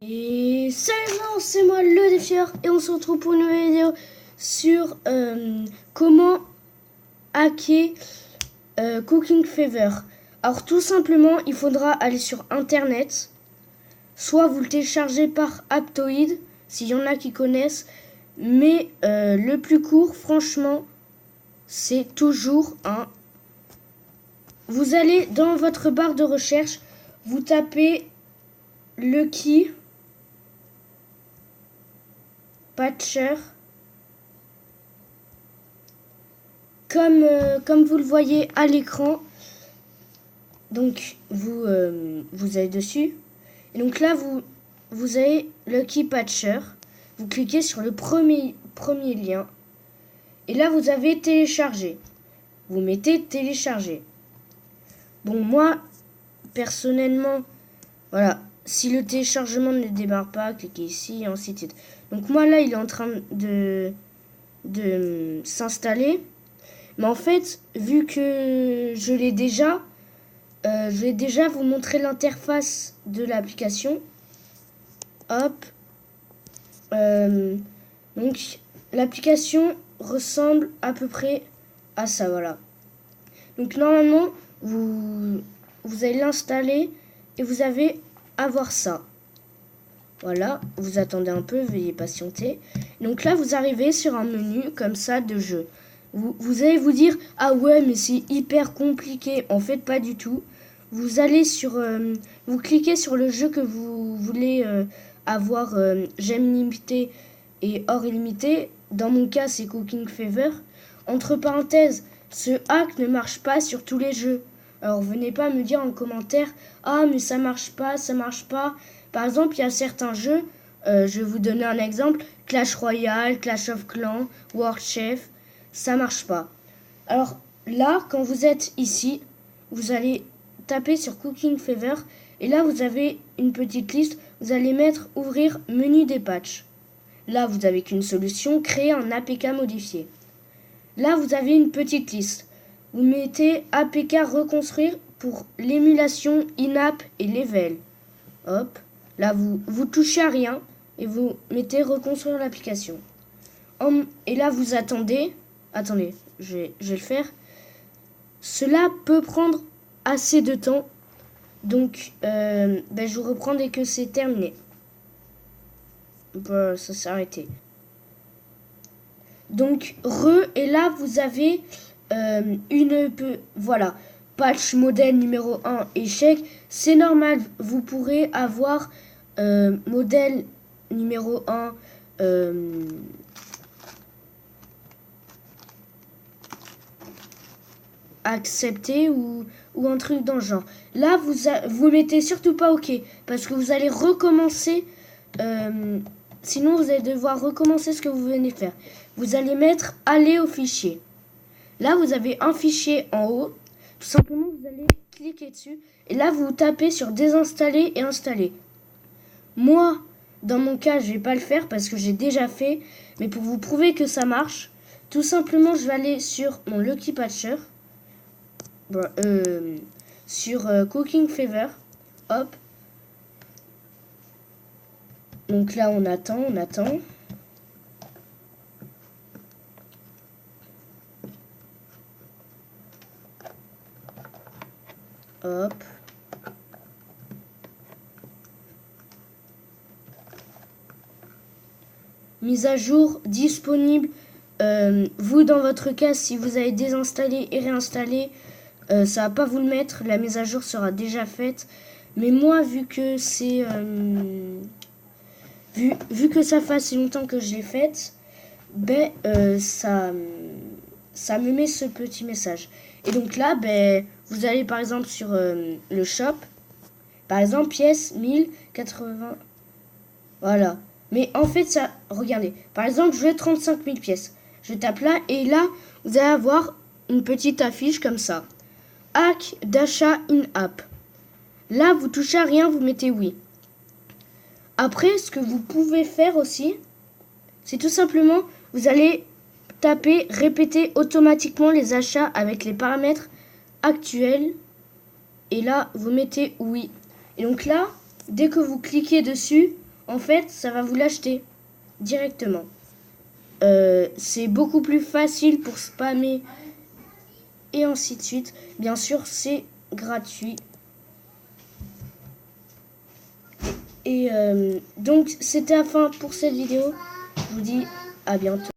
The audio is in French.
Et salut, c'est moi le défieur et on se retrouve pour une nouvelle vidéo sur comment hacker Cooking Fever. Alors tout simplement, il faudra aller sur internet, soit vous le téléchargez par Aptoide, s'il y en a qui connaissent, mais le plus court, franchement, c'est toujours un... Vous allez dans votre barre de recherche, vous tapez Lucky Patcher, comme vous le voyez à l'écran. Donc vous allez dessus et donc là vous avez Lucky Patcher. Vous cliquez sur le premier lien et là vous avez télécharger. Vous mettez télécharger. Bon, moi personnellement, voilà, si le téléchargement ne démarre pas, cliquez ici et ainsi de suite. Donc moi là il est en train de s'installer, mais en fait vu que je vais déjà vous montrer l'interface de l'application. Hop, donc l'application ressemble à peu près à ça, voilà. Donc normalement vous allez l'installer et vous avez à voir ça. Voilà, vous attendez un peu, veuillez patienter. Donc là, vous arrivez sur un menu comme ça de jeu. Vous allez vous dire, ah ouais, mais c'est hyper compliqué. En fait, pas du tout. Vous allez sur, vous cliquez sur le jeu que vous voulez avoir, j'aime limité et hors illimité. Dans mon cas, c'est Cooking Fever. Entre parenthèses, ce hack ne marche pas sur tous les jeux. Alors venez pas me dire en commentaire, ah mais ça marche pas, ça marche pas. Par exemple, il y a certains jeux, je vais vous donner un exemple, Clash Royale, Clash of Clans, World Chef, ça marche pas. Alors là, quand vous êtes ici, vous allez taper sur Cooking Fever et là vous avez une petite liste, vous allez mettre ouvrir menu des patchs. Là vous avez qu'une solution, créer un APK modifié. Là vous avez une petite liste. Vous mettez APK reconstruire pour l'émulation in-app et level. Hop, là vous touchez à rien et vous mettez reconstruire l'application. Et là vous attendez, je vais le faire. Cela peut prendre assez de temps, donc je vous reprends dès que c'est terminé. Bon, ça s'est arrêté. Donc et là vous avez voilà, patch modèle numéro 1 échec. C'est normal, vous pourrez avoir modèle numéro 1 accepté ou un truc dans le genre. Là vous mettez surtout pas OK parce que vous allez recommencer, sinon vous allez devoir recommencer ce que vous venez de faire. Vous allez mettre aller au fichier. Là vous avez un fichier en haut, tout simplement vous allez cliquer dessus et là vous tapez sur désinstaller et installer. Moi dans mon cas je vais pas le faire parce que j'ai déjà fait, mais pour vous prouver que ça marche, tout simplement je vais aller sur mon Lucky Patcher, sur Cooking Fever. Hop, donc là on attend. Hop, mise à jour disponible. Vous dans votre cas, si vous avez désinstallé et réinstallé, ça va pas vous le mettre, la mise à jour sera déjà faite. Mais moi, vu que c'est vu que ça fait assez longtemps que je l'ai faite, ça me met ce petit message. Et donc là, vous allez par exemple sur le shop, par exemple pièce 1080, voilà. Mais en fait ça, regardez, par exemple je veux 35 000 pièces, je tape là et là vous allez avoir une petite affiche comme ça, hack d'achat in-app. Là vous touchez à rien, vous mettez oui. Après ce que vous pouvez faire aussi, c'est tout simplement vous allez taper répéter automatiquement les achats avec les paramètres actuels et là vous mettez oui. Et donc là dès que vous cliquez dessus, en fait, ça va vous l'acheter directement. C'est beaucoup plus facile pour spammer et ainsi de suite. Bien sûr, c'est gratuit. Et donc, c'était la fin pour cette vidéo. Je vous dis à bientôt.